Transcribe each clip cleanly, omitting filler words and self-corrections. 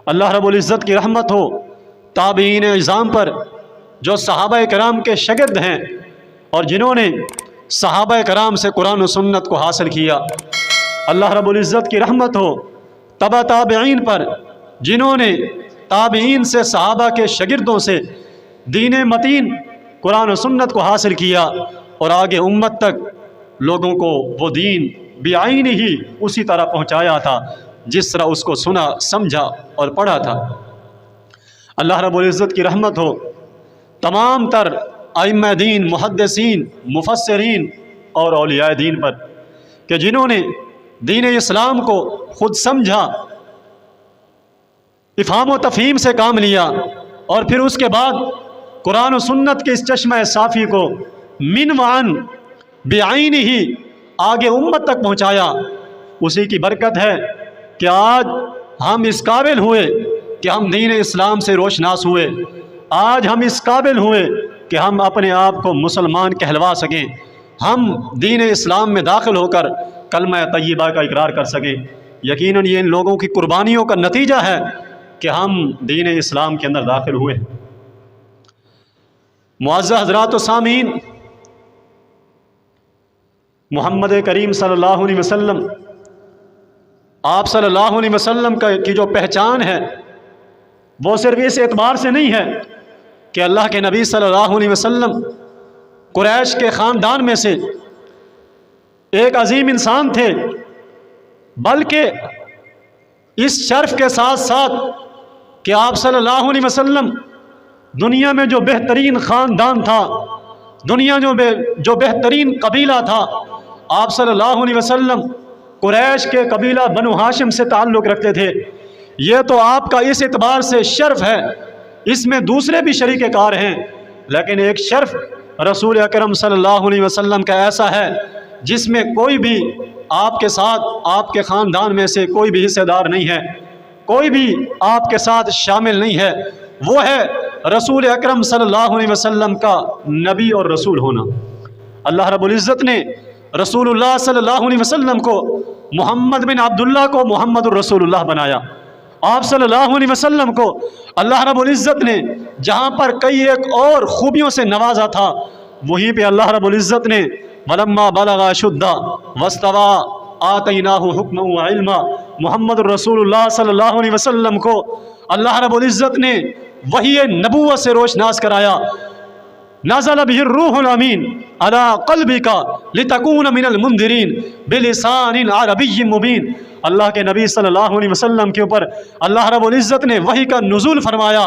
اللہ رب العزت کی رحمت ہو تابعین اعظام پر جو صحابہ کرام کے شاگرد ہیں اور جنہوں نے صحابہ کرام سے قرآن و سنت کو حاصل کیا۔ اللہ رب العزت کی رحمت ہو تبع تابعین پر جنہوں نے تابعین سے صحابہ کے شاگردوں سے دین متین قرآن و سنت کو حاصل کیا اور آگے امت تک لوگوں کو وہ دین بعین ہی اسی طرح پہنچایا تھا جس طرح اس کو سنا سمجھا اور پڑھا تھا۔ اللہ رب العزت کی رحمت ہو تمام تر ائمہ دین، محدثین، مفسرین اور اولیاء دین پر کہ جنہوں نے دین اسلام کو خود سمجھا، افہام و تفہیم سے کام لیا اور پھر اس کے بعد قرآن و سنت کے اس چشمہ صافی کو من وعن بعین ہی آگے امت تک پہنچایا۔ اسی کی برکت ہے کہ آج ہم اس قابل ہوئے کہ ہم دین اسلام سے روشناس ہوئے، آج ہم اس قابل ہوئے کہ ہم اپنے آپ کو مسلمان کہلوا سکیں، ہم دین اسلام میں داخل ہو کر کلمہ طیبہ کا اقرار کر سکیں۔ یقیناً یہ ان لوگوں کی قربانیوں کا نتیجہ ہے کہ ہم دین اسلام کے اندر داخل ہوئے۔ معزز حضرات و سامعین، محمد کریم صلی اللہ علیہ وسلم، آپ صلی اللہ علیہ وسلم کی جو پہچان ہے وہ صرف اس اعتبار سے نہیں ہے کہ اللہ کے نبی صلی اللہ علیہ وسلم قریش کے خاندان میں سے ایک عظیم انسان تھے، بلکہ اس شرف کے ساتھ ساتھ کہ آپ صلی اللہ علیہ وسلم دنیا میں جو بہترین خاندان تھا، دنیا جو بہترین قبیلہ تھا، آپ صلی اللہ علیہ وسلم قریش کے قبیلہ بنو ہاشم سے تعلق رکھتے تھے۔ یہ تو آپ کا اس اعتبار سے شرف ہے، اس میں دوسرے بھی شریک کار ہیں، لیکن ایک شرف رسول اکرم صلی اللہ علیہ وسلم کا ایسا ہے جس میں کوئی بھی آپ کے ساتھ، آپ کے خاندان میں سے کوئی بھی حصہ دار نہیں ہے، کوئی بھی آپ کے ساتھ شامل نہیں ہے، وہ ہے رسول اکرم صلی اللہ علیہ وسلم کا نبی اور رسول ہونا۔ اللہ رب العزت نے رسول اللہ صلی اللہ علیہ وسلم کو محمد بن عبداللہ کو محمد الرسول اللہ بنایا۔ آپ صلی اللہ علیہ وسلم کو اللہ رب العزت نے جہاں پر کئی ایک اور خوبیوں سے نوازا تھا، وہیں پہ اللہ رب العزت نے وَلَمَّا بَلَغَ أَشُدَّهُ وَاسْتَوَىٰ آتَيْنَاهُ حُكْمًا وَعِلْمًا، محمد الرسول اللہ صلی اللہ علیہ وسلم کو اللہ رب العزت نے وحی نبوت سے روشناس کرایا۔ نزل به الروح الامین علی قلبک لتکون من المنذرین بلسان عربی مبین۔ اللہ کے نبی صلی اللہ علیہ وسلم کے اوپر اللہ رب العزت نے وحی کا نزول فرمایا۔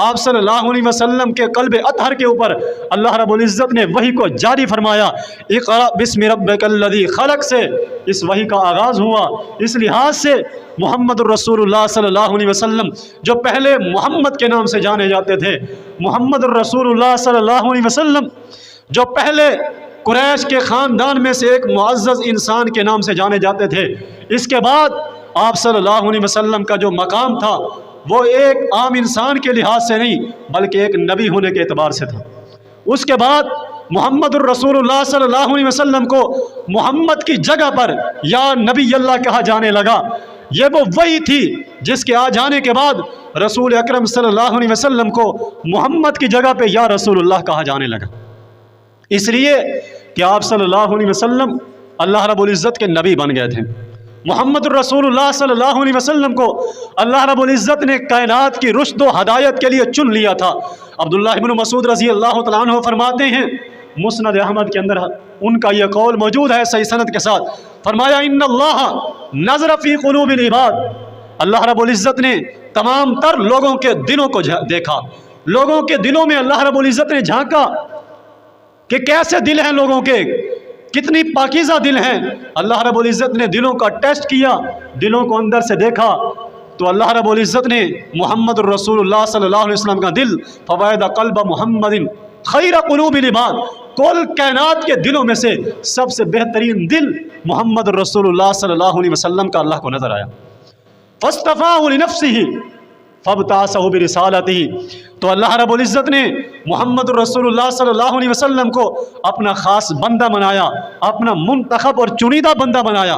آپ صلی اللہ علیہ وسلم کے قلب اطہر کے اوپر اللہ رب العزت نے وحی کو جاری فرمایا۔ اقرأ بسم ربک الذی خلق سے اس وحی کا آغاز ہوا۔ اس لحاظ سے محمد الرسول اللہ صلی اللہ علیہ وسلم جو پہلے محمد کے نام سے جانے جاتے تھے، محمد الرسول اللہ صلی اللہ علیہ وسلم جو پہلے قریش کے خاندان میں سے ایک معزز انسان کے نام سے جانے جاتے تھے، اس کے بعد آپ صلی اللہ علیہ وسلم کا جو مقام تھا وہ ایک عام انسان کے لحاظ سے نہیں بلکہ ایک نبی ہونے کے اعتبار سے تھا۔ اس کے بعد محمد الرسول اللہ صلی اللہ علیہ وسلم کو محمد کی جگہ پر یا نبی اللہ کہا جانے لگا۔ یہ وہ وہی تھی جس کے آ جانے کے بعد رسول اکرم صلی اللہ علیہ وسلم کو محمد کی جگہ پہ یا رسول اللہ کہا جانے لگا، اس لیے کہ آپ صلی اللہ علیہ وسلم اللہ رب العزت کے نبی بن گئے تھے۔ محمد الرسول اللہ صلی اللہ علیہ وسلم کو اللہ رب العزت نے کائنات کی رشد و ہدایت کے لیے چن لیا تھا۔ عبداللہ بن مسعود رضی اللہ تعالیٰ عنہ فرماتے ہیں، مسند احمد کے اندر ان کا یہ قول موجود ہے صحیح سند کے ساتھ، فرمایا ان اللہ نظر فی قلوب العباد، اللہ رب العزت نے تمام تر لوگوں کے دلوں کو دیکھا، لوگوں کے دلوں میں اللہ رب العزت نے جھانکا کہ کیسے دل ہیں لوگوں کے، کتنی پاکیزہ دل ہیں۔ اللہ رب العزت نے دلوں کا ٹیسٹ کیا، دلوں کو اندر سے دیکھا تو اللہ رب العزت نے محمد الرسول اللہ صلی اللہ علیہ وسلم کا دل فوائد قلب محمد خیر قلوب العباد، کل کائنات کے دلوں میں سے سب سے بہترین دل محمد الرسول اللہ صلی اللہ علیہ وسلم کا اللہ کو نظر آیا۔ فاصطفاہ لنفسہ فابتعثہ برسالتہ، تو اللہ رب العزت نے محمد الرسول اللہ صلی اللہ علیہ وسلم کو اپنا خاص بندہ بنایا، اپنا منتخب اور چنیدہ بندہ بنایا۔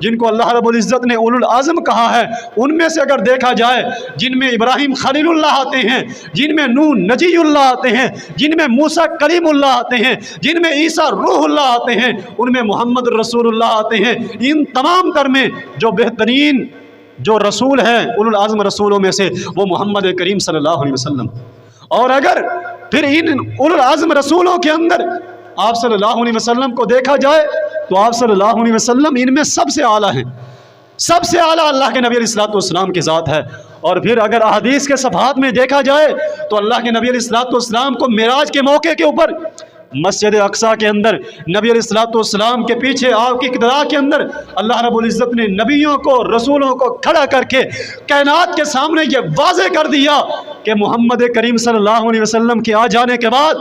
جن کو اللہ رب العزت نے اولو العزم کہا ہے، ان میں سے اگر دیکھا جائے، جن میں ابراہیم خلیل اللہ آتے ہیں، جن میں نوح نجی اللہ آتے ہیں، جن میں موسیٰ کلیم اللہ آتے ہیں، جن میں عیسیٰ روح اللہ آتے ہیں، ان میں محمد رسول اللہ آتے ہیں، ان تمام تر میں جو بہترین جو رسول ہیں اولو العزم رسولوں میں سے وہ محمد کریم صلی اللہ علیہ وسلم۔ اور اگر پھر ان اولو العزم رسولوں کے اندر آپ صلی اللہ علیہ وسلم کو دیکھا جائے تو آپ صلی اللہ علیہ وسلم ان میں سب سے اعلیٰ ہیں، سب سے اعلیٰ اللہ کے نبی علیہ الصلوۃ والسلام کی ذات ہے۔ اور پھر اگر احادیث کے صفحات میں دیکھا جائے تو اللہ کے نبی علیہ الصلوۃ والسلام کو معراج کے موقع کے اوپر مسجد اقصیٰ کے اندر نبی علیہ الصلوۃ والسلام کے پیچھے آپ کی اقتداء کے اندر اللہ رب العزت نے نبیوں کو رسولوں کو کھڑا کر کے کائنات کے سامنے یہ واضح کر دیا کہ محمد کریم صلی اللہ علیہ وسلم کے آ جانے کے بعد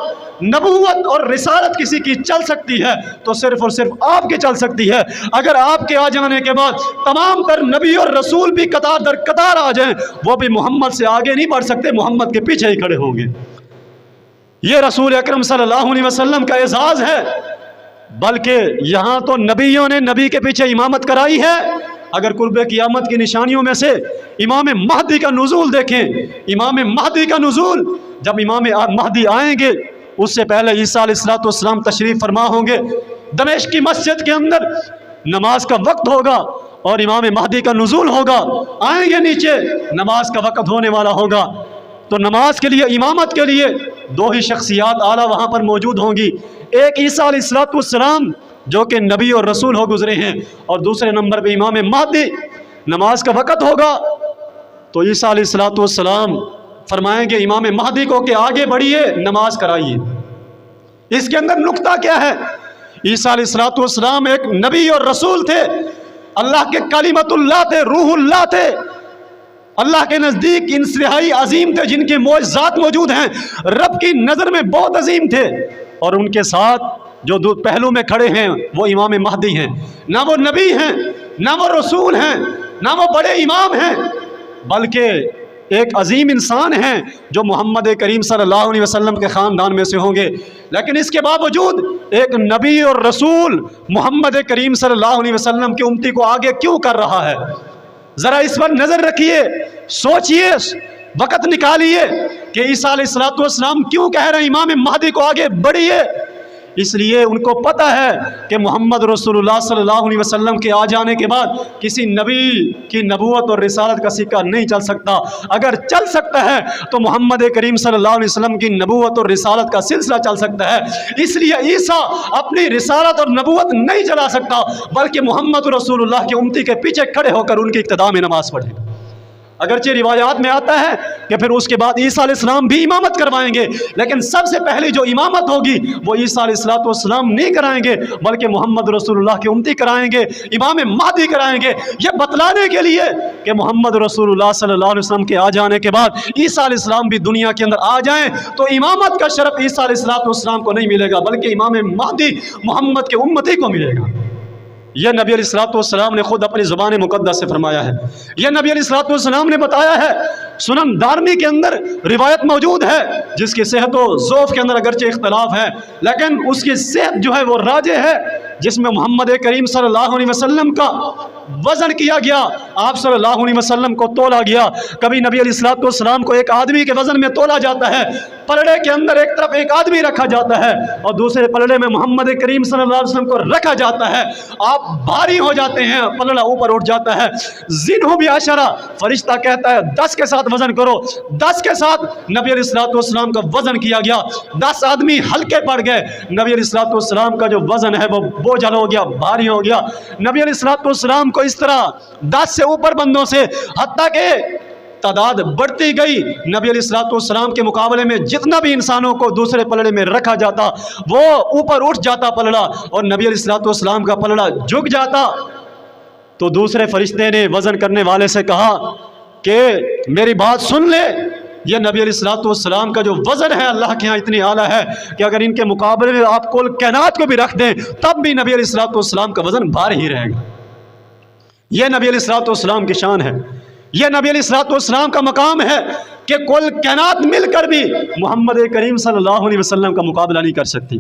نبوت اور رسالت کسی کی چل سکتی ہے تو صرف اور صرف آپ کی چل سکتی ہے۔ اگر آپ کے آ جانے کے بعد تمام تر نبی اور رسول بھی قطار در قطار آ جائیں، وہ بھی محمد سے آگے نہیں بڑھ سکتے، محمد کے پیچھے ہی کھڑے ہوں گے۔ یہ رسول اکرم صلی اللہ علیہ وسلم کا اعزاز ہے، بلکہ یہاں تو نبیوں نے نبی کے پیچھے امامت کرائی ہے۔ اگر قرب قیامت کی نشانیوں میں سے امام مہدی کا نزول دیکھیں، امام مہدی کا نزول، جب امام مہدی آئیں گے اس سے پہلے عیسیٰ علیہ الصلوۃ والسلام تشریف فرما ہوں گے، دمشق کی مسجد کے اندر نماز کا وقت ہوگا اور امام مہدی کا نزول ہوگا، آئیں گے نیچے، نماز کا وقت ہونے والا ہوگا، تو نماز کے لیے امامت کے لیے دو ہی شخصیات اعلیٰ وہاں پر موجود ہوں گی، ایک عیسیٰ علیہ الصلوۃ والسلام جو کہ نبی اور رسول ہو گزرے ہیں، اور دوسرے نمبر پہ امام مہدی۔ نماز کا وقت ہوگا تو عیسیٰ علیہ الصلوۃ والسلام فرمائیں گے امام مہدی کو کہ آگے بڑھیے، نماز کرائیے۔ اس کے اندر نقطہ کیا ہے؟ عیسیٰ علیہ الصلوۃ والسلام ایک نبی اور رسول تھے، اللہ کے کلمت اللہ تھے، روح اللہ تھے، اللہ کے نزدیک انتہائی عظیم تھے، جن کے معجزات موجود ہیں، رب کی نظر میں بہت عظیم تھے، اور ان کے ساتھ جو دو پہلو میں کھڑے ہیں وہ امام مہدی ہیں، نہ وہ نبی ہیں، نہ وہ رسول ہیں، نہ وہ بڑے امام ہیں، بلکہ ایک عظیم انسان ہیں جو محمد کریم صلی اللہ علیہ وسلم کے خاندان میں سے ہوں گے، لیکن اس کے باوجود ایک نبی اور رسول محمد کریم صلی اللہ علیہ وسلم کی امتی کو آگے کیوں کر رہا ہے؟ ذرا اس پر نظر رکھیے، سوچئے، وقت نکالیے کہ عیسیٰ علیہ الصلوۃ والسلام کیوں کہہ رہے ہیں امام مہدی کو آگے بڑھیے۔ اس لیے ان کو پتہ ہے کہ محمد رسول اللہ صلی اللہ علیہ وسلم کے آ جانے کے بعد کسی نبی کی نبوت اور رسالت کا سکہ نہیں چل سکتا، اگر چل سکتا ہے تو محمد کریم صلی اللہ علیہ وسلم کی نبوت اور رسالت کا سلسلہ چل سکتا ہے۔ اس لیے عیسیٰ اپنی رسالت اور نبوت نہیں چلا سکتا، بلکہ محمد رسول اللہ کی امتی کے پیچھے کھڑے ہو کر ان کی اقتداء میں نماز پڑھے۔ اگرچہ روایات میں آتا ہے کہ پھر اس کے بعد عیسیٰ علیہ السلام بھی امامت کروائیں گے، لیکن سب سے پہلے جو امامت ہوگی وہ عیسیٰ علیہ الصلوۃ والسلام نہیں کرائیں گے، بلکہ محمد رسول اللہ کی امتی کرائیں گے، امام مہدی کرائیں گے، یہ بتلانے کے لیے کہ محمد رسول اللہ صلی اللہ علیہ وسلم کے آ جانے کے بعد عیسیٰ علیہ السلام بھی دنیا کے اندر آ جائیں تو امامت کا شرف عیسیٰ علیہ الصلوۃ والسلام کو نہیں ملے گا، بلکہ امام مہدی محمد کے امتی کو ملے گا۔ یہ نبی علیہ الصلوۃ والسلام نے خود اپنی زبان مقدس سے فرمایا ہے، یہ نبی علیہ الصلوۃ والسلام نے بتایا ہے۔ سنن دارمی کے اندر روایت موجود ہے جس کی صحت و ضعف کے اندر اگرچہ اختلاف ہے، لیکن اس کی صحت جو ہے وہ راجح ہے، جس میں محمد کریم صلی اللہ علیہ وسلم کا وزن کیا گیا، آپ صلی اللہ علیہ وسلم کو تولا گیا۔ کبھی نبی علیہ الصلوۃ والسلام کو ایک آدمی کے وزن میں تولا جاتا ہے، پلڑے کے اندر ایک طرف ایک آدمی رکھا جاتا ہے اور دوسرے پلڑے میں محمد کریم صلی اللہ علیہ وسلم کو رکھا جاتا ہے، آپ بھاری ہو جاتے ہیں، پلڑا اوپر اٹھ جاتا ہے۔ زنہ بعشرہ، فرشتہ کہتا ہے 10 کے ساتھ وزن کرو، 10 کے ساتھ نبی علیہ الصلوۃ والسلام کا وزن کیا گیا، 10 آدمی ہلکے پڑ گئے، نبی علیہ الصلوۃ والسلام کا جو وزن ہے وہ بوجھل ہو گیا، بھاری ہو گیا۔ نبی علیہ الصلوۃ والسلام کو اس طرح 10 سے اوپر بندوں سے، حتیٰ کہ تعداد بڑھتی گئی، نبی علیہ الصلوۃ والسلام کے مقابلے میں جتنا بھی انسانوں کو دوسرے پلڑے میں رکھا جاتا وہ اوپر اٹھ جاتا پلڑا، اور نبی علیہ الصلوۃ والسلام کا پلڑا جھک جاتا۔ تو دوسرے فرشتے نے وزن کرنے والے سے کہا کہ میری بات سن لے، یہ نبی علیہ الصلوۃ والسلام کا جو وزن ہے اللہ کے ہاں اتنی اعلیٰ ہے کہ اگر ان کے مقابلے میں آپ کل کائنات کو بھی رکھ دیں تب بھی نبی علیہ الصلوۃ والسلام کا وزن بھاری ہی رہے گا۔ یہ نبی علیہ الصلوۃ والسلام کی شان ہے، یہ نبی علیہ الصلوۃ والسلام کا مقام ہے کہ کل کائنات مل کر بھی محمد کریم صلی اللہ علیہ وسلم کا مقابلہ نہیں کر سکتی۔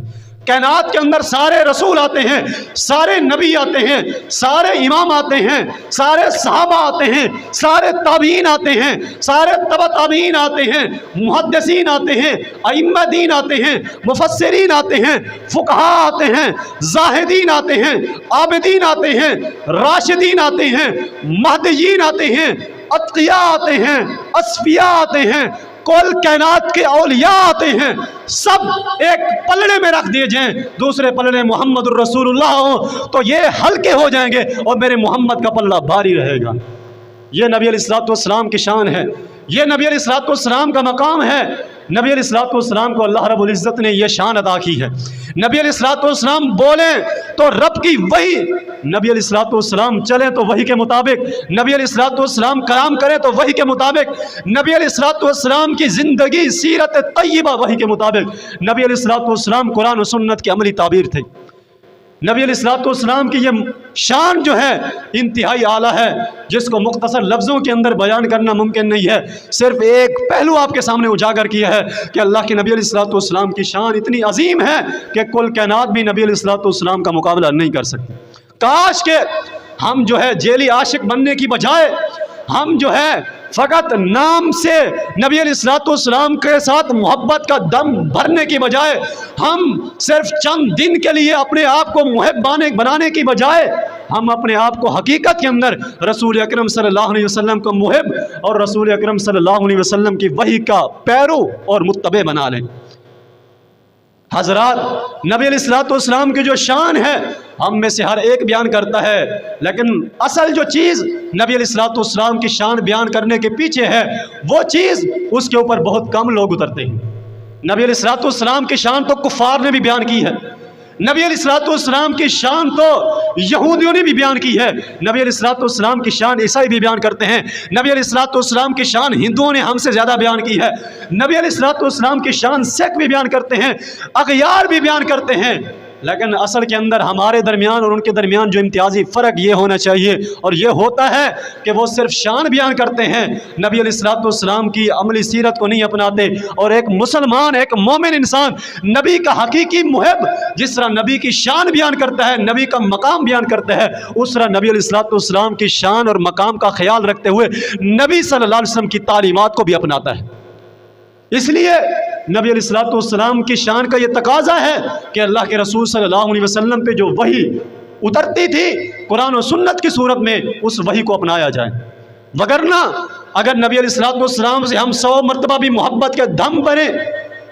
کائنات کے اندر سارے رسول آتے ہیں، سارے نبی آتے ہیں، سارے امام آتے ہیں، سارے صحابہ آتے ہیں، سارے تابعین آتے ہیں، سارے تبع تابعین آتے ہیں، محدثین آتے ہیں، ائمہ دین آتے ہیں، مفسرین آتے ہیں، فقہاء آتے ہیں، زاہدین آتے ہیں، عابدین آتے ہیں، راشدین آتے ہیں، مہدیین آتے ہیں، اتقیاء آتے ہیں، اصفیاء آتے ہیں، کل کائنات کے اولیاء آتے ہیں، سب ایک پلڑے میں رکھ دیے جائیں، دوسرے پلڑے محمد الرسول اللہ ہوں تو یہ ہلکے ہو جائیں گے اور میرے محمد کا پلڑا بھاری رہے گا۔ یہ نبی علیہ الصلوۃ والسلام کی شان ہے، یہ نبی علیہ الصلوۃ والسلام کا مقام ہے۔ نبی علیہ الصلوۃ والسلام کو اللہ رب العزت نے یہ شان عطا کی ہے۔ نبی علیہ الصلوۃ والسلام بولیں تو رب کی وحی، نبی علیہ الصلوۃ والسلام چلیں تو وحی کے مطابق، نبی علیہ الصلوۃ والسلام کلام کریں تو وحی کے مطابق، نبی علیہ الصلوۃ والسلام کی زندگی سیرت طیبہ وحی کے مطابق، نبی علیہ الصلوۃ والسلام قرآن و سنت کی عملی تعبیر تھے۔ نبی علیہ الصلوۃ والسلام کی یہ شان جو ہے انتہائی اعلیٰ ہے، جس کو مختصر لفظوں کے اندر بیان کرنا ممکن نہیں ہے۔ صرف ایک پہلو آپ کے سامنے اجاگر کیا ہے کہ اللہ کے نبی علیہ الصلوۃ والسلام کی شان اتنی عظیم ہے کہ کل کائنات بھی نبی علیہ الصلوۃ والسلام کا مقابلہ نہیں کر سکتے۔ کاش کہ ہم جو ہے جیلی عاشق بننے کی بجائے ہم جو ہے فقط نام سے نبی علیہ الصلوۃ والسلام کے ساتھ محبت کا دم بھرنے کی بجائے، ہم صرف چند دن کے لیے اپنے آپ کو محب بنانے کی بجائے ہم اپنے آپ کو حقیقت کے اندر رسول اکرم صلی اللہ علیہ وسلم کو محب اور رسول اکرم صلی اللہ علیہ وسلم کی وحی کا پیرو اور متبع بنا لیں۔ حضرات، نبی علیہ الصلوۃ والسلام کی جو شان ہے ہم میں سے ہر ایک بیان کرتا ہے، لیکن اصل جو چیز نبی علیہ الصلوۃ والسلام کی شان بیان کرنے کے پیچھے ہے، وہ چیز اس کے اوپر بہت کم لوگ اترتے ہیں۔ نبی علیہ الصلوۃ والسلام کی شان تو کفار نے بھی بیان کی ہے، نبی علیہ الصلوۃ والسلام کی شان تو یہودیوں نے بھی بیان کی ہے، نبی علیہ الصلوۃ والسلام کی شان عیسائی بھی بیان کرتے ہیں، نبی علیہ الصلوۃ والسلام کی شان ہندوؤں نے ہم سے زیادہ بیان کی ہے، نبی علیہ الصلوۃ والسلام کی شان سکھ بھی بیان کرتے ہیں، اغیار بھی بیان کرتے ہیں، لیکن اصل کے اندر ہمارے درمیان اور ان کے درمیان جو امتیازی فرق یہ ہونا چاہیے، اور یہ ہوتا ہے کہ وہ صرف شان بیان کرتے ہیں، نبی علیہ الصلوۃ والسلام کی عملی سیرت کو نہیں اپناتے۔ اور ایک مسلمان، ایک مومن انسان نبی کا حقیقی محب جس طرح نبی کی شان بیان کرتا ہے، نبی کا مقام بیان کرتا ہے، اس طرح نبی علیہ الصلوۃ والسلام کی شان اور مقام کا خیال رکھتے ہوئے نبی صلی اللہ علیہ وسلم کی تعلیمات کو بھی اپناتا ہے۔ اس لیے نبی علیہ الصلوۃ والسلام کی شان کا یہ تقاضا ہے کہ اللہ کے رسول صلی اللہ علیہ وسلم پہ جو وحی اترتی تھی قرآن و سنت کی صورت میں، اس وحی کو اپنایا جائے، وگرنہ اگر نبی علیہ الصلوۃ والسلام سے ہم 100 مرتبہ بھی محبت کے دم بھریں،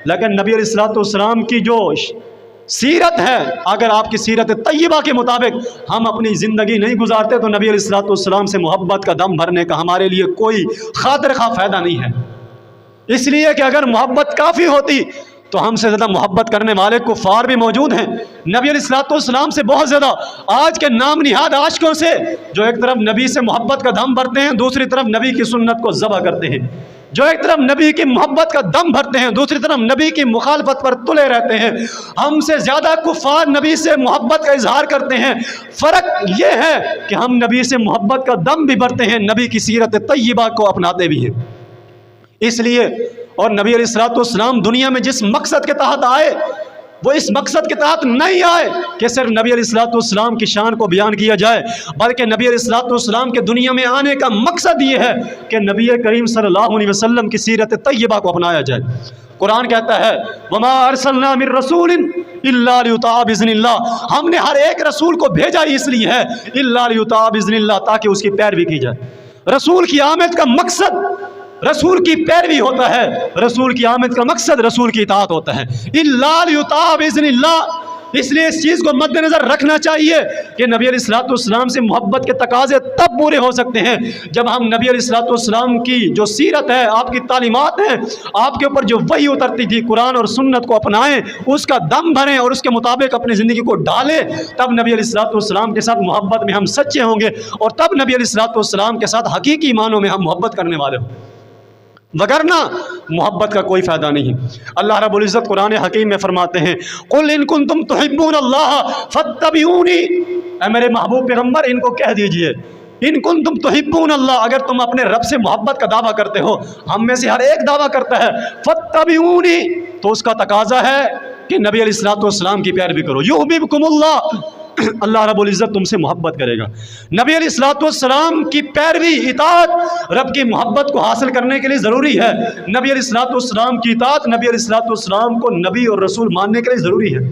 لیکن نبی علیہ الصلوۃ والسلام کی جو سیرت ہے، اگر آپ کی سیرت طیبہ کے مطابق ہم اپنی زندگی نہیں گزارتے تو نبی علیہ الصلوۃ والسلام سے محبت کا دم بھرنے کا ہمارے لیے کوئی خاطر خواہ فائدہ نہیں ہے۔ اس لیے کہ اگر محبت کافی ہوتی تو ہم سے زیادہ محبت کرنے والے کفار بھی موجود ہیں۔ نبی علیہ الصلوۃ والسلام سے بہت زیادہ آج کے نام نہاد عاشقوں سے، جو ایک طرف نبی سے محبت کا دم بھرتے ہیں، دوسری طرف نبی کی سنت کو ذبح کرتے ہیں، جو ایک طرف نبی کی محبت کا دم بھرتے ہیں، دوسری طرف نبی کی مخالفت پر تلے رہتے ہیں، ہم سے زیادہ کفار نبی سے محبت کا اظہار کرتے ہیں۔ فرق یہ ہے کہ ہم نبی سے محبت کا دم بھی بھرتے ہیں، نبی کی سیرت طیبہ کو اپناتے بھی ہیں۔ اس لیے اور نبی علیہ الصلوۃ والسلام دنیا میں جس مقصد کے تحت آئے، وہ اس مقصد کے تحت نہیں آئے کہ صرف نبی علیہ الصلوۃ والسلام کی شان کو بیان کیا جائے، بلکہ نبی علیہ الصلوۃ والسلام کے دنیا میں آنے کا مقصد یہ ہے کہ نبی کریم صلی اللہ علیہ وسلم کی سیرت طیبہ کو اپنایا جائے۔ قرآن کہتا ہے وَمَا أَرْسَلْنَا مِن رَّسُولٍ إِلَّا لِيُطَاعَ بِإِذْنِ اللَّهِ، ہم نے ہر ایک رسول کو بھیجا ہی اس لیے ہے إِلَّا لِيُطَاعَ بِإِذْنِ اللَّهِ، تاکہ اس کی پیروی کی جائے۔ رسول کی آمد کا مقصد رسول کی پیروی ہوتا ہے، رسول کی آمد کا مقصد رسول کی اطاعت ہوتا ہے۔ إِلَّا لِيُطَاعَ بِإِذْنِ اللَّهِ، اس لیے اس چیز کو مد نظر رکھنا چاہیے کہ نبی علیہ الصلوۃ والسلام سے محبت کے تقاضے تب پورے ہو سکتے ہیں جب ہم نبی علیہ الصلوۃ والسلام کی جو سیرت ہے، آپ کی تعلیمات ہیں، آپ کے اوپر جو وحی اترتی تھی، قرآن اور سنت کو اپنائیں، اس کا دم بھریں اور اس کے مطابق اپنی زندگی کو ڈالیں، تب نبی علیہ الصلوۃ والسلام کے ساتھ محبت میں ہم سچے ہوں گے، اور تب نبی علیہ الصلوۃ والسلام کے ساتھ حقیقی معنوں میں ہم محبت کرنے والے ہوں، وگرنہ محبت کا کوئی فائدہ نہیں۔ اللہ رب العزت قرآن حکیم میں فرماتے ہیں قُلْ إِن كُنتُمْ تُحِبُّونَ اللَّهَ فَاتَّبِعُونِي، اے میرے محبوب پیغمبر ان کو کہہ دیجئے ان کنتم تحبون اللہ، اگر تم اپنے رب سے محبت کا دعویٰ کرتے ہو، ہم میں سے ہر ایک دعویٰ کرتا ہے، فاتبعونی، تو اس کا تقاضا ہے کہ نبی علیہ الصلوۃ والسلام کی پیروی کرو، یحببکم اللہ، اللہ رب العزت تم سے محبت کرے گا۔ نبی علیہ الصلوۃ والسلام کی پیروی، اطاعت رب کی محبت کو حاصل کرنے کے لیے ضروری ہے۔ نبی علیہ الصلوۃ والسلام کی اطاعت نبی علیہ الصلوۃ والسلام کو نبی اور رسول ماننے کے لیے ضروری ہے،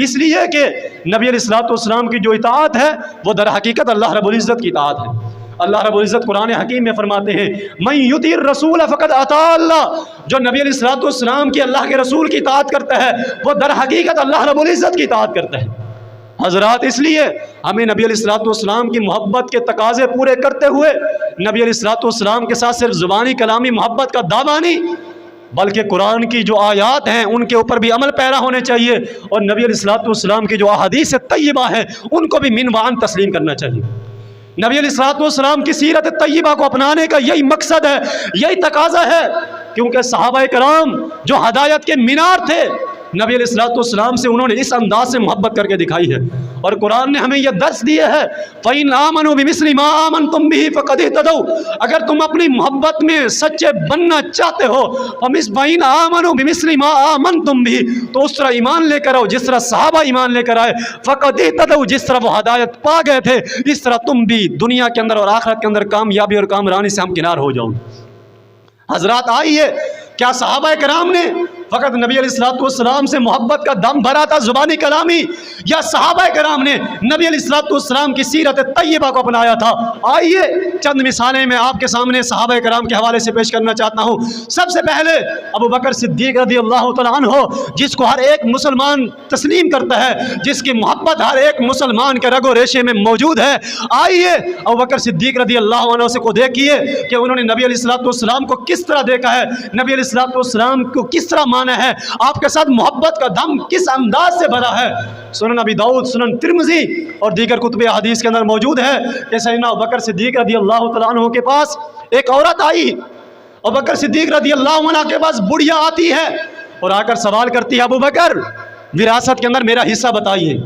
اس لیے کہ نبی علیہ الصلوۃ والسلام کی جو اطاعت ہے وہ در حقیقت اللہ رب العزت کی اطاعت ہے۔ اللہ رب العزت قرآن حکیم میں فرماتے ہیں من یطیع الرسول فقد اطاع اللہ، جو نبی علیہ الصلوۃ والسلام کی اللہ کے رسول کی اطاعت کرتا ہے وہ در حقیقت اللہ رب العزت کی اطاعت کرتا ہے۔ حضرات، اس لیے ہمیں نبی علیہ الصلوۃ والسلام کی محبت کے تقاضے پورے کرتے ہوئے نبی علیہ الصلوۃ والسلام کے ساتھ صرف زبانی کلامی محبت کا دعویٰ نہیں، بلکہ قرآن کی جو آیات ہیں ان کے اوپر بھی عمل پیرا ہونے چاہیے، اور نبی علیہ الصلوۃ والسلام کی جو احادیث طیبہ ہیں ان کو بھی من وعن تسلیم کرنا چاہیے۔ نبی علیہ الصلوۃ والسلام کی سیرت طیبہ کو اپنانے کا یہی مقصد ہے، یہی تقاضا ہے، کیونکہ صحابہ کرام جو ہدایت کے مینار تھے، نبی علیہ الصلوۃ والسلام سے انہوں نے اس انداز سے محبت کر کے دکھائی ہے، اور قرآن نے ہمیں یہ درس دیا ہے فَإِنْ آمَنُوا بِمِثْلِ مَا آمَنْتُمْ بِهِ فَقَدِ اهْتَدَوْا، اگر تم اپنی محبت میں سچے بننا چاہتے ہو فَإِنْ آمَنُوا بِمِثْلِ مَا آمَنْتُمْ بِهِ، تو اس طرح ایمان لے کر آؤ جس طرح صحابہ ایمان لے کر آئے، فَقَدِ اهْتَدَوْا، جس طرح وہ ہدایت پا گئے تھے اس طرح تم بھی دنیا کے اندر اور آخرت کے اندر کامیابی اور کامرانی سے ہم کنار ہو جاؤ۔ حضرات آئیے، کیا صحابہ کرام نے فقط نبی علیہ الصلوۃ والسلام سے محبت کا دم بھرا تھا زبانی کلامی، یا صحابہ کرام نے نبی علیہ الصلوۃ والسلام کی سیرت طیبہ کو اپنایا تھا؟ آئیے چند مثالیں میں آپ کے سامنے صحابہ کرام کے حوالے سے پیش کرنا چاہتا ہوں۔ سب سے پہلے ابو بکر صدیق رضی اللہ تعالیٰ عنہ، جس کو ہر ایک مسلمان تسلیم کرتا ہے، جس کی محبت ہر ایک مسلمان کے رگ و ریشے میں موجود ہے۔ آئیے ابو بکر صدیق رضی اللہ عنہ سے کو دیکھیے کہ انہوں نے نبی علیہ الصلوۃ والسلام کو کس طرح دیکھا ہے، نبی علیہ الصلوۃ والسلام کو کس طرح مانا ہے، آپ کے ساتھ محبت کا دم کس انداز سے بھرا ہے۔ سنن ابی داؤد، سنن ترمذی اور دیگر کتب حدیث کے اندر موجود ہے کہ سیدنا ابوبکر صدیق رضی اللہ تعالیٰ عنہ کے پاس ایک عورت آئی، ابوبکر صدیق رضی اللہ عنہ کے پاس بڑھیا آتی ہے اور آ کر سوال کرتی ہے ابو بکر وراثت کے اندر میرا حصہ بتائیے،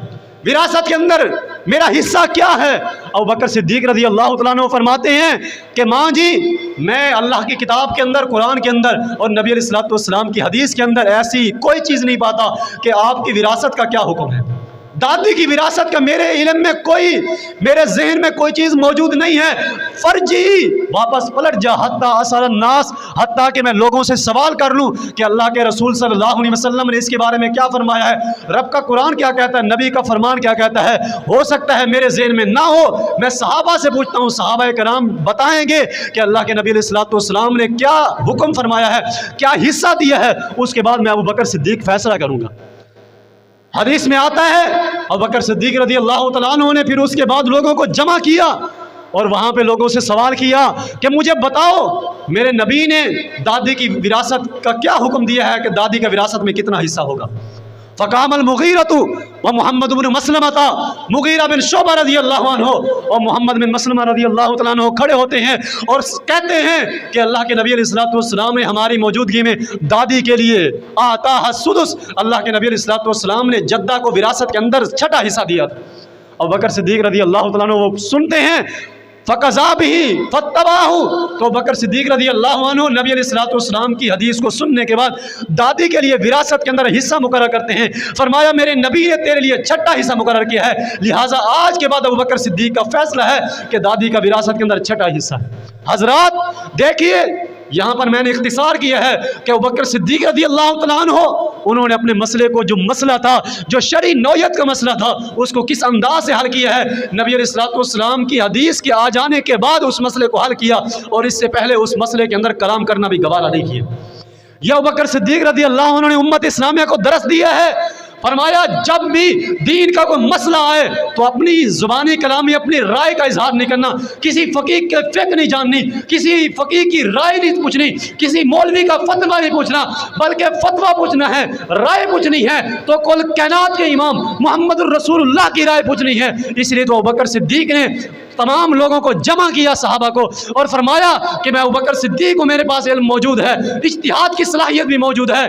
وراثت کے اندر میرا حصہ کیا ہے؟ ابو بکر صدیق رضی اللہ تعالیٰ عنہ فرماتے ہیں کہ ماں جی، میں اللہ کی کتاب کے اندر، قرآن کے اندر اور نبی علیہ الصلوۃ والسلام کی حدیث کے اندر ایسی کوئی چیز نہیں پاتا کہ آپ کی وراثت کا کیا حکم ہے۔ دادی کی وراثت کا میرے علم میں کوئی، میرے ذہن میں کوئی چیز موجود نہیں ہے۔ فرجی، واپس پلٹ جا حتی اسأل الناس، حتیٰ کہ میں لوگوں سے سوال کر لوں کہ اللہ کے رسول صلی اللہ علیہ وسلم نے اس کے بارے میں کیا فرمایا ہے، رب کا قرآن کیا کہتا ہے، نبی کا فرمان کیا کہتا ہے۔ ہو سکتا ہے میرے ذہن میں نہ ہو، میں صحابہ سے پوچھتا ہوں، صحابہ کرام بتائیں گے کہ اللہ کے نبی علیہ الصلوۃ والسلام نے کیا حکم فرمایا ہے، کیا حصہ دیا ہے، اس کے بعد میں ابو بکر صدیق فیصلہ کروں گا۔ حدیث میں آتا ہے ابو بکر صدیق رضی اللہ تعالیٰ عنہ نے پھر اس کے بعد لوگوں کو جمع کیا اور وہاں پہ لوگوں سے سوال کیا کہ مجھے بتاؤ میرے نبی نے دادی کی وراثت کا کیا حکم دیا ہے کہ دادی کا وراثت میں کتنا حصہ ہوگا۔ فقام المغیرۃ و محمد بن مسلمۃ، مغیرہ بن شعبہ رضی اللہ عنہ اور محمد بن مسلمہ رضی اللہ تعالیٰ عنہ کھڑے ہوتے ہیں اور کہتے ہیں کہ اللہ کے نبی علیہ الصلوۃ والسلام نے ہماری موجودگی میں دادی کے لیے آتاہ السدس، اللہ کے نبی علیہ الصلوۃ والسلام نے جدہ کو وراثت کے اندر چھٹا حصہ دیا تھا۔ ابو بکر صدیق رضی اللہ تعالیٰ عنہ وہ سنتے ہیں، فقضا بھی فتباہ، تو بکر صدیق رضی اللہ عنہ نبی علیہ الصلوۃ والسلام کی حدیث کو سننے کے بعد دادی کے لیے وراثت کے اندر حصہ مقرر کرتے ہیں۔ فرمایا میرے نبی نے تیرے لیے چھٹا حصہ مقرر کیا ہے، لہٰذا آج کے بعد ابو بکر صدیق کا فیصلہ ہے کہ دادی کا وراثت کے اندر چھٹا حصہ ہے۔ حضرات دیکھیے، یہاں پر میں نے اختصار کیا ہے کہ ابوبکر صدیق رضی اللہ تعالیٰ عنہ انہوں نے اپنے مسئلے کو، جو مسئلہ تھا، جو شرعی نوعیت کا مسئلہ تھا، اس کو کس انداز سے حل کیا ہے۔ نبی علیہ الصلوۃ والسلام کی حدیث کے آ جانے کے بعد اس مسئلے کو حل کیا، اور اس سے پہلے اس مسئلے کے اندر کلام کرنا بھی گوارا نہیں کیا۔ یہ ابوبکر صدیق رضی اللہ عنہ نے امت اسلامیہ کو درس دیا ہے۔ فرمایا جب بھی دین کا کوئی مسئلہ آئے تو اپنی زبانی کلامی، اپنی رائے کا اظہار نہیں کرنا، کسی فقیہ کے فقہ نہیں جاننی، کسی فقیہ کی رائے نہیں پوچھنی، کسی مولوی کا فتویٰ نہیں پوچھنا، بلکہ فتویٰ پوچھنا ہے، رائے پوچھنی ہے تو کل کائنات کے امام محمد الرسول اللہ کی رائے پوچھنی ہے۔ اس لیے تو ابوبکر صدیق نے تمام لوگوں کو جمع کیا، صحابہ کو، اور فرمایا کہ میں ابوبکر صدیق کو، میرے پاس علم موجود ہے، اجتہاد کی صلاحیت بھی موجود ہے،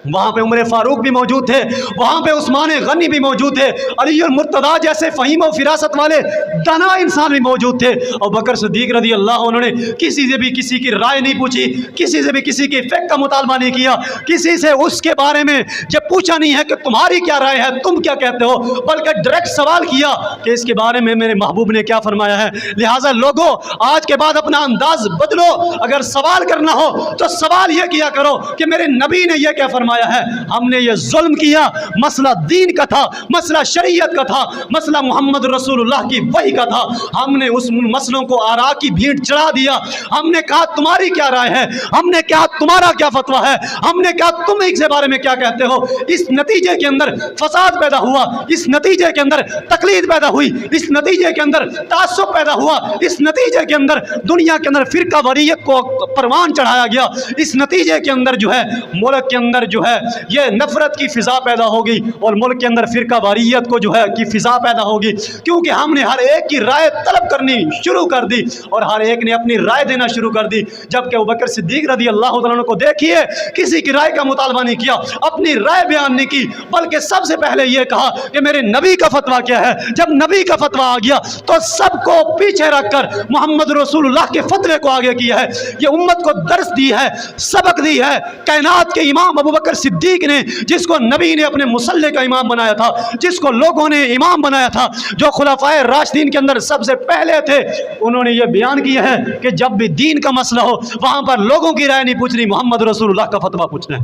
وہاں پہ عمر فاروق بھی موجود تھے، وہاں پہ عثمان غنی بھی موجود تھے، علی المرتضیٰ جیسے فہیم و فراست والے دانا انسان بھی موجود تھے، اور بکر صدیق رضی اللہ عنہ نے کسی سے بھی کسی کی رائے نہیں پوچھی، کسی سے بھی کسی کی فقہ کا مطالبہ نہیں کیا، کسی سے اس کے بارے میں جب پوچھا نہیں ہے کہ تمہاری کیا رائے ہے، تم کیا کہتے ہو، بلکہ ڈائریکٹ سوال کیا کہ اس کے بارے میں میرے محبوب نے کیا فرمایا ہے۔ لہٰذا لوگوں آج کے بعد اپنا انداز بدلو، اگر سوال کرنا ہو تو سوال یہ کیا کرو کہ میرے نبی نے یہ کیا فرمایا ہے۔ ہم نے یہ ظلم کیا، مسئلہ دین کا تھا، مسئلہ شریعت کا تھا، مسئلہ محمد رسول اللہ کی وحی کا تھا، ہم نے اس مسئلوں کو آراء کی بھیڑ چڑھا دیا، ہم نے کہا تمہاری کیا رائے ہے، ہم نے کہا تمہارا کیا فتویٰ ہے، ہم نے کہا تم اس کے بارے میں کیا کہتے ہو۔ اس نتیجے کے اندر فساد پیدا ہوا، اس نتیجے کے اندر تقلید پیدا ہوئی، اس نتیجے کے اندر تعصب پیدا ہوا، اس نتیجے کے اندر دنیا کے اندر فرقہ واریت کو پروان چڑھایا گیا، اس نتیجے کے اندر جو ہے ملک کے اندر جو ہے یہ نفرت کی فضا پیدا ہوگی، اور ملک کے اندر فرقہ واریت کو جو ہے کی فضا پیدا ہوگی، کیونکہ ہم نے ہر ایک کی رائے طلب کرنی شروع کر دی اور ہر ایک نے اپنی رائے دینا شروع کر دی۔ جبکہ ابوبکر صدیق رضی اللہ تعالیٰ عنہ کو دیکھیے، کسی کی رائے کا مطالبہ نہیں کیا، اپنی رائے بیان نہیں کی، بلکہ سب سے پہلے یہ کہا کہ میرے نبی کا فتویٰ کیا ہے۔ جب نبی کا فتویٰ آ گیا تو سب کو پیچھے رکھ کر محمد رسول اللہ کے فتوے کو آگے کیا ہے۔ یہ امت کو درس دی ہے، سبق دی ہے۔ کائنات کے امام ابوبکر صدیق نے، جس کو نبی نے اپنے مصلی کا امام بنایا تھا، جس کو لوگوں نے امام بنایا تھا، جو خلفائے راشدین کے اندر سب سے پہلے تھے، انہوں نے یہ بیان کیا ہے کہ جب بھی دین کا مسئلہ ہو وہاں پر لوگوں کی رائے نہیں پوچھنی، محمد رسول اللہ کا فتویٰ پوچھنا ہے۔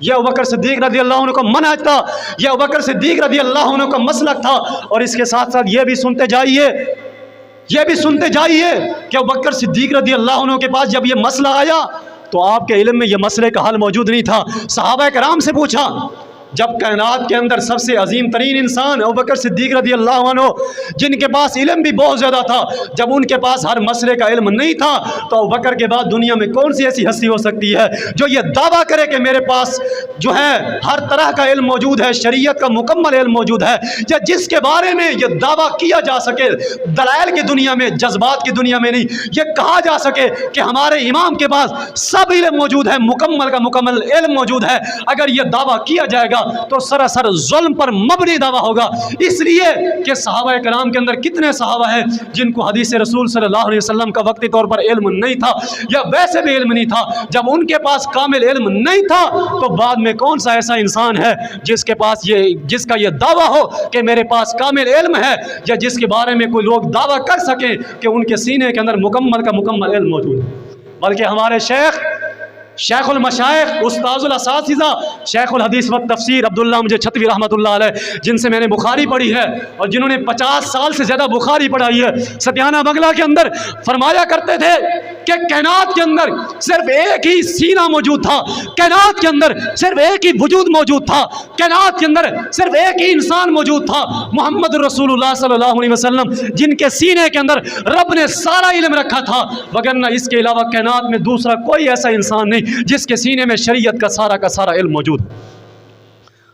یہ ابوبکر صدیق رضی اللہ عنہ کا منہج تھا، یہ ابوبکر صدیق رضی اللہ عنہ کا مسلک تھا۔ اور اس کے ساتھ ساتھ یہ بھی سنتے جائیے کہ ابوبکر صدیق رضی اللہ عنہ کے پاس جب یہ مسئلہ آیا تو آپ کے علم میں یہ مسئلے کا حل موجود نہیں تھا۔ صحابہ کرام سے پوچھا، جب کائنات کے اندر سب سے عظیم ترین انسان ابوبکر صدیق رضی اللہ عنہ، جن کے پاس علم بھی بہت زیادہ تھا، جب ان کے پاس ہر مسئلے کا علم نہیں تھا تو ابوبکر کے بعد دنیا میں کون سی ایسی ہستی ہو سکتی ہے جو یہ دعویٰ کرے کہ میرے پاس جو ہے ہر طرح کا علم موجود ہے، شریعت کا مکمل علم موجود ہے، یا جس کے بارے میں یہ دعویٰ کیا جا سکے دلائل کی دنیا میں، جذبات کی دنیا میں نہیں، یہ کہا جا سکے کہ ہمارے امام کے پاس سب علم موجود ہے، مکمل کا مکمل علم موجود ہے۔ اگر یہ دعویٰ کیا جائے گا تو سراسر ظلم پر مبنی دعویٰ ہوگا، اس لیے کہ صحابہ کرام کے اندر کتنے صحابہ ہیں جن کو حدیث رسول صلی اللہ علیہ وسلم کا وقتی طور پر علم نہیں تھا، یا ویسے بھی علم نہیں تھا۔ جب ان کے پاس کامل علم نہیں تھا تو بعد میں کون سا ایسا انسان ہے جس کے پاس جس کا یہ دعویٰ ہو کہ میرے پاس کامل علم ہے، یا جس کے بارے میں کوئی لوگ دعویٰ کر سکیں کہ ان کے سینے کے اندر مکمل کا مکمل علم موجود ہے۔ بلکہ ہمارے شیخ المشائخ، استاذ الاساتذہ، شیخ الحدیث و تفسیر عبداللہ مجھے چھتوی رحمۃ اللہ علیہ، جن سے میں نے بخاری پڑھی ہے اور جنہوں نے 50 سال سے زیادہ بخاری پڑھائی ہے، ستیانہ بنگلہ کے اندر فرمایا کرتے تھے کہ کائنات کے اندر صرف ایک ہی سینہ موجود تھا، کائنات کے اندر صرف ایک ہی وجود موجود تھا، کائنات کے اندر صرف ایک ہی انسان موجود تھا، محمد رسول اللہ صلی اللہ علیہ وسلم، جن کے سینے کے اندر رب نے سارا علم رکھا تھا، وگرنہ اس کے علاوہ کائنات میں دوسرا کوئی ایسا انسان نہیں جس کے سینے میں شریعت کا سارا علم موجود۔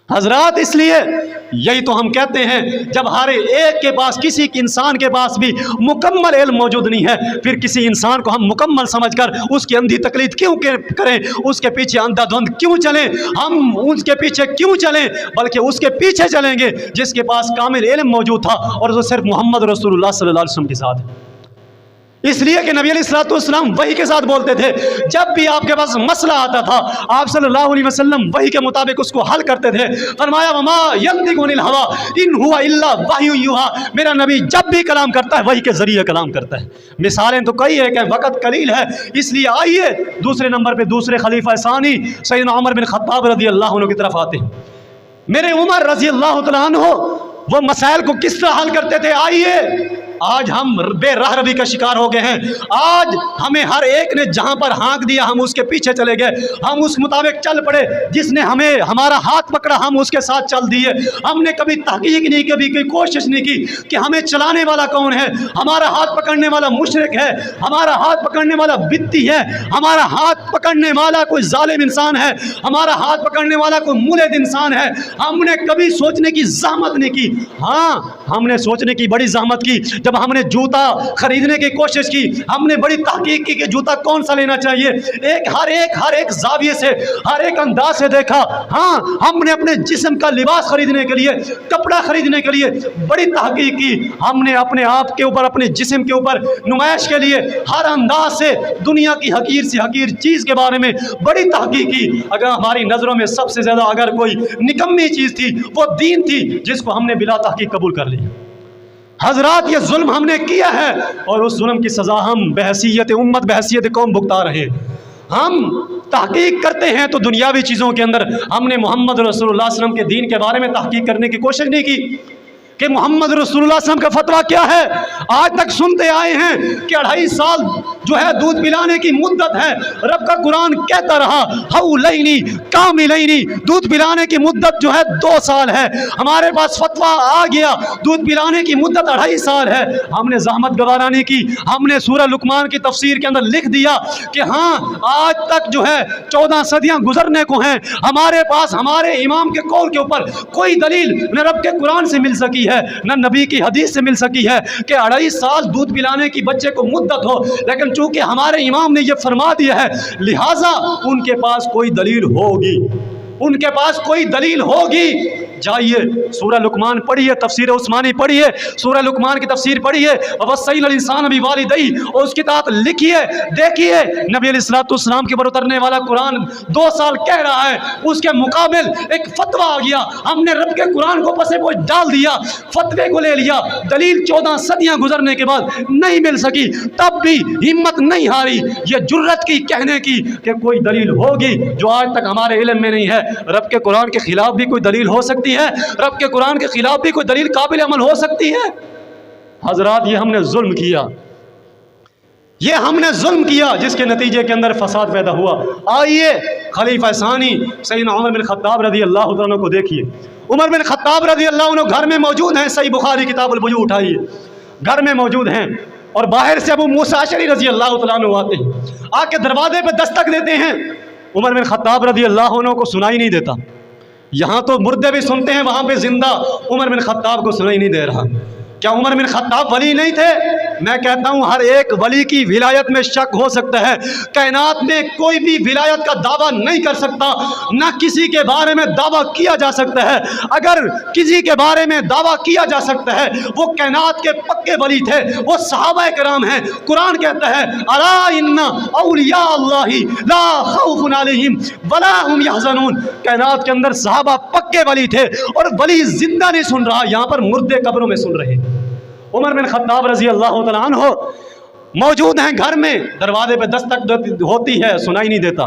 حضرات، اس لیے یہی تو ہم کہتے ہیں جب ہر ایک کے پاس، کسی انسان کے پاس بھی مکمل علم موجود نہیں ہے، پھر کسی انسان کو ہم مکمل سمجھ کر اس کی اندھی تقلید کیوں کریں، اس کے پیچھے اندھا دھند کیوں چلیں، ہم اس کے پیچھے کیوں چلیں، بلکہ اس کے پیچھے چلیں گے جس کے پاس کامل علم موجود تھا، اور وہ صرف محمد رسول اللہ صلی اللہ علیہ وسلم کے ساتھ ہے۔ اس لیے کہ نبی علیہ الصلوۃ والسلام وحی کے ساتھ بولتے تھے، جب بھی آپ کے پاس مسئلہ آتا تھا آپ صلی اللہ علیہ وسلم وحی کے مطابق اس کو حل کرتے تھے۔ فرمایا وما ینطق عن الہوی ان ہوا الا وحی یوحی، میرا نبی جب بھی کلام کرتا ہے وحی کے ذریعے کلام کرتا ہے۔ مثالیں تو کئی ہے کہ وقت قلیل ہے، اس لیے آئیے دوسرے نمبر پہ دوسرے خلیفہ ثانی سیدنا عمر بن خطاب رضی اللہ عنہ کی طرف آتے ہیں۔ میرے عمر رضی اللہ تعالیٰ عنہ وہ مسائل کو کس طرح حل کرتے تھے، آئیے آج ہم بے راہ روی کا شکار ہو گئے ہیں۔ آج ہمیں ہر ایک نے جہاں پر ہانک دیا ہم اس کے پیچھے چلے گئے، ہم اس مطابق چل پڑے، جس نے ہمیں ہمارا ہاتھ پکڑا ہم اس کے ساتھ چل دیے۔ ہم نے کبھی تحقیق نہیں، کبھی کوئی کوشش نہیں کی کہ ہمیں چلانے والا کون ہے۔ ہمارا ہاتھ پکڑنے والا مشرک ہے، ہمارا ہاتھ پکڑنے والا بدتی ہے، ہمارا ہاتھ پکڑنے والا کوئی ظالم انسان ہے، ہمارا ہاتھ پکڑنے والا کوئی ملحد انسان ہے۔ ہم نے کبھی سوچنے کی زحمت نہیں کی۔ ہاں، ہم نے سوچنے کی بڑی زحمت کی جب ہم نے جوتا خریدنے کی کوشش کی، ہم نے بڑی تحقیق کی کہ جوتا کون سا لینا چاہیے، ہر ایک زاویے سے، ہر ایک انداز سے دیکھا۔ ہاں، ہم نے اپنے جسم کا لباس خریدنے کے لیے، کپڑا خریدنے کے لیے بڑی تحقیق کی۔ ہم نے اپنے آپ کے اوپر، اپنے جسم کے اوپر نمائش کے لیے ہر انداز سے دنیا کی حقیر سے حقیر چیز کے بارے میں بڑی تحقیق کی۔ اگر ہماری نظروں میں سب سے زیادہ اگر کوئی نکمی چیز تھی وہ دین تھی، جس کو ہم نے بلا تحقیق قبول کر لی۔ حضرات، یہ ظلم ہم نے کیا ہے اور اس ظلم کی سزا ہم بحیثیت امت، بحیثیت قوم بھگتا رہے۔ ہم تحقیق کرتے ہیں تو دنیاوی چیزوں کے اندر ہم نے محمد رسول اللہ صلی اللہ علیہ وسلم کے دین کے بارے میں تحقیق کرنے کی کوشش نہیں کی کہ محمد رسول اللہ صلی اللہ علیہ وسلم کا فتویٰ کیا ہے۔ آج تک سنتے آئے ہیں کہ 2.5 سال جو ہے دودھ پلانے کی مدت ہے۔ رب کا قرآن کہتا رہا حولینی کاملینی، دودھ پلانے کی مدت جو ہے 2 سال ہے۔ ہمارے پاس فتویٰ آ گیا دودھ پلانے کی مدت 2.5 سال ہے۔ ہم نے زحمت گوارا نہیں کی، ہم نے سورہ لقمان کی تفسیر کے اندر لکھ دیا کہ ہاں آج تک جو ہے 14 صدیاں گزرنے کو ہیں، ہمارے پاس ہمارے امام کے قول کے اوپر کوئی دلیل نہ رب کے قرآن سے مل سکی ہے نہ نبی کی حدیث سے مل سکی ہے کہ 2.5 سال دودھ پلانے کی بچے کو مدت ہو۔ لیکن چونکہ ہمارے امام نے یہ فرما دیا ہے، لہٰذا ان کے پاس کوئی دلیل ہوگی، ان کے پاس کوئی دلیل ہوگی۔ جائیے سورہ لقمان پڑھیے، تفسیر عثمانی پڑھیے، سورہ لقمان کی تفسیر پڑھیے، وَوَصَّيْنَا الْإِنسَانَ بِوَالِدَيْهِ، اور اس کی اطاعت لکھیے، دیکھیے نبی علیہ الصلوۃ والسلام کے اوپر اترنے والا قرآن 2 سال کہہ رہا ہے، اس کے مقابل ایک فتویٰ آ گیا، ہم نے رب کے قرآن کو پسے پوچھ ڈال دیا، فتوے کو لے لیا، دلیل 14 صدیاں گزرنے کے بعد نہیں مل سکی، تب بھی ہمت نہیں ہاری یہ جرت کی کہنے کی کہ کوئی دلیل ہوگی جو آج تک ہمارے علم میں نہیں ہے۔ رب کے قرآن کے خلاف بھی کوئی دلیل ہو سکتی ہے، رب کے قرآن کے خلاف بھی کوئی دلیل قابل عمل ہو سکتی ہے۔ حضرات، یہ ہم نے ظلم کیا، یہ ہم نے ظلم کیا جس کے نتیجے کے اندر فساد پیدا ہوا۔ آئیے خلیفہ ثانی سیدنا عمر بن خطاب رضی اللہ عنہ کو دیکھیے۔ عمر بن خطاب رضی اللہ عنہ گھر میں موجود ہیں، صحیح بخاری کتاب البیوع اٹھائیے، گھر میں موجود ہیں، اور باہر سے ابو موسیٰ اشعری رضی اللہ عنہ آتے ہیں، آ کے دروازے پہ دستک دیتے ہیں۔ عمر بن خطاب رضی اللہ عنہ کو سنائی نہیں دیتا، یہاں تو مردے بھی سنتے ہیں، وہاں پہ زندہ عمر بن خطاب کو سنائی نہیں دے رہا۔ کیا عمر بن خطاب ولی نہیں تھے؟ میں کہتا ہوں ہر ایک ولی کی ولایت میں شک ہو سکتا ہے۔ کائنات میں کوئی بھی ولایت کا دعویٰ نہیں کر سکتا، نہ کسی کے بارے میں دعویٰ کیا جا سکتا ہے۔ اگر کسی کے بارے میں دعویٰ کیا جا سکتا ہے وہ کائنات کے پکے ولی تھے، وہ صحابہ کرام ہیں۔ قرآن کہتا ہے الا ان اولیاء اللہ لا خوف علیہم ولا هم يحزنون، کائنات کے اندر صحابہ پکے ولی تھے، اور ولی زندہ نہیں سن رہا، یہاں پر مردے قبروں میں سن رہے۔ عمر بن خطاب رضی اللہ تعالیٰ عنہ موجود ہیں گھر میں، دروازے پہ دستک ہوتی ہے، سنائی نہیں دیتا۔